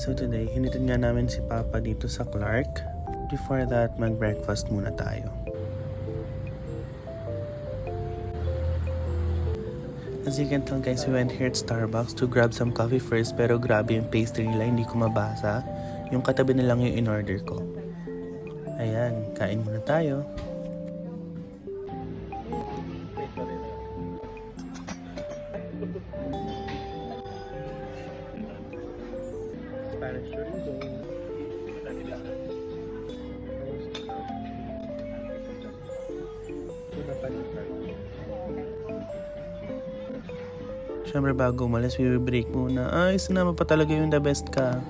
So today, hinitid nga namin si Papa dito sa Clark. Before that, mag-breakfast muna tayo. As you can tell guys, we went here at Starbucks to grab some coffee first, pero grabe yung pastry nila, hindi ko mabasa. Yung katabi na lang yung in-order ko. Ayan, kain muna tayo. Siyempre bago umalis, we will break muna. Ay, sinama pa talaga yung the best ka.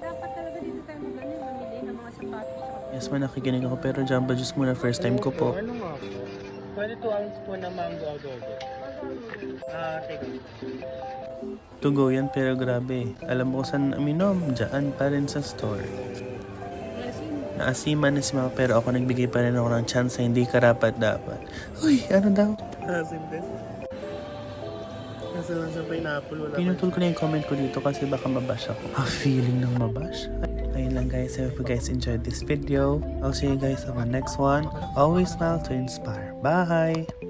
Dapat talaga dito tayo mamili ng mga sapatos. Yes, man, nakikinig ako pero Jamba Juice muna, first time ko po. Ano nga po? 22 ounce po na mango adobo. Take it. To go yan pero grabe. Alam mo kung saan aminom? Diyan pa rin sa store. Naasiman na si Mama pero ako nagbigay pa rin ako ng chance na hindi karapat dapat. Uy, ano daw? Asim din. Kasi lang sa pineapple wala. Pinutol ko na yung comment ko dito kasi baka mabash ako. Feeling ng mabash? Ayun lang guys, I hope you guys enjoyed this video. I'll see you guys on the next one. Always smile to inspire. Bye!